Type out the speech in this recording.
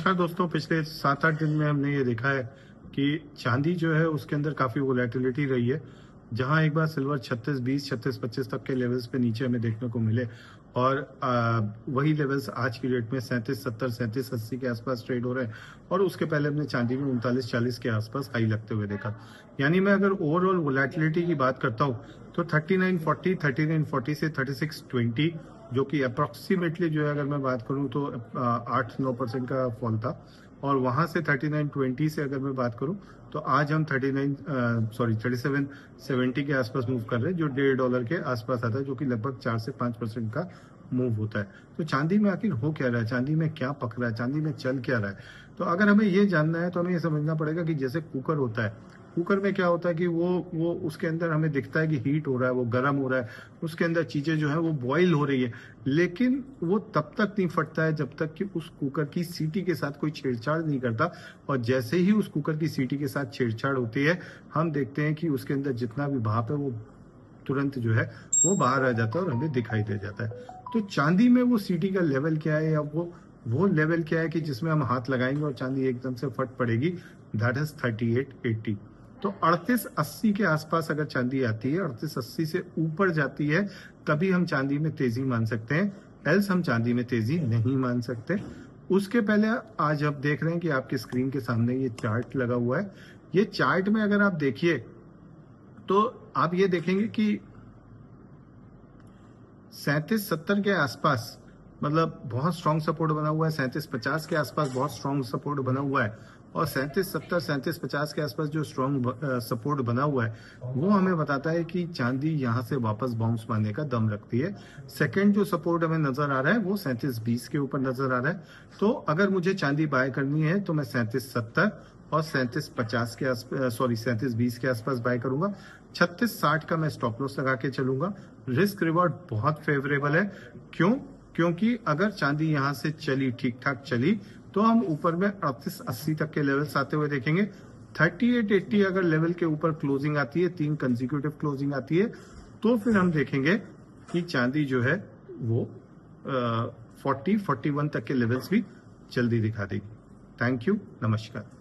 नमस्कार दोस्तों। पिछले 7-8 दिन में हमने ये देखा है कि चांदी जो है उसके अंदर काफ़ी वोलेटिलिटी रही है। जहां एक बार सिल्वर 36-20, 36-25 तक के लेवल्स पे नीचे हमें देखने को मिले और वही लेवल्स आज की डेट में 37-70, 37-80 के आसपास ट्रेड हो रहे हैं। और उसके पहले हमने चांदी में 39-40 के आसपास हाई लगते हुए देखा। यानी मैं अगर ओवरऑल वोलेटिलिटी की बात करता हूँ तो 3940, 3940 से 3620 जो कि अप्रोक्सीमेटली जो है अगर मैं बात करूं तो 8-9% का फॉल था। और वहां से 3920 से अगर मैं बात करूं तो आज हम 3770 के आसपास मूव कर रहे हैं, जो $1.5 के आसपास आता है, जो कि लगभग 4 से 5% का मूव होता है। तो चांदी में आखिर हो क्या रहा है, चांदी में क्या पक रहा है, चांदी में चल क्या रहा है। तो अगर हमें ये जानना है तो हमें ये समझना पड़ेगा कि जैसे कुकर होता है, कुकर में क्या होता है कि वो उसके अंदर हमें दिखता है कि हीट हो रहा है, वो गर्म हो रहा है, उसके अंदर चीजें जो है वो बॉईल हो रही है, लेकिन वो तब तक नहीं फटता है जब तक कि उस कुकर की सीटी के साथ कोई छेड़छाड़ नहीं करता। और जैसे ही उस कुकर की सीटी के साथ छेड़छाड़ होती है, हम देखते हैं कि उसके अंदर जितना भी भाप है वो तुरंत जो है वो बाहर आ जाता है और हमें दिखाई दे जाता है। तो चांदी में वो सीटी का लेवल क्या है, या वो लेवल क्या है कि जिसमें हम हाथ लगाएंगे और चांदी एकदम से फट पड़ेगी, दैट इज 3880। तो 3880 के आसपास अगर चांदी आती है, 3880 से ऊपर जाती है, तभी हम चांदी में तेजी मान सकते हैं, एल्स हम चांदी में तेजी नहीं मान सकते। उसके पहले आज आप देख रहे हैं कि आपकी स्क्रीन के सामने ये चार्ट लगा हुआ है। ये चार्ट में अगर आप देखिए तो आप ये देखेंगे कि 3770 के आसपास मतलब बहुत स्ट्रॉन्ग सपोर्ट बना हुआ है, 3750 के आसपास बहुत स्ट्रॉन्ग सपोर्ट बना हुआ है, और 3770, 3750 के आसपास जो स्ट्रॉन्ग सपोर्ट बना हुआ है वो हमें बताता है कि चांदी यहां से वापस बाउंस मारने का दम रखती है। सेकंड जो सपोर्ट हमें नजर आ रहा है वो 3720 के ऊपर नजर आ रहा है। तो अगर मुझे चांदी बाय करनी है तो मैं 3770 और 3750 के आसपास, 3720 के आसपास बाय करूंगा। 3660 का मैं स्टॉप लॉस लगा के चलूंगा। रिस्क रिवॉर्ड बहुत फेवरेबल है। क्यों? क्योंकि अगर चांदी यहां से चली, ठीक ठाक चली, तो हम ऊपर में 3880 तक के लेवल्स आते हुए देखेंगे। 3880 अगर लेवल के ऊपर क्लोजिंग आती है, 3 कंसेक्यूटिव क्लोजिंग आती है, तो फिर हम देखेंगे कि चांदी जो है वो 40-41 तक के लेवल्स भी जल्दी दिखा देगी। थैंक यू, नमस्कार।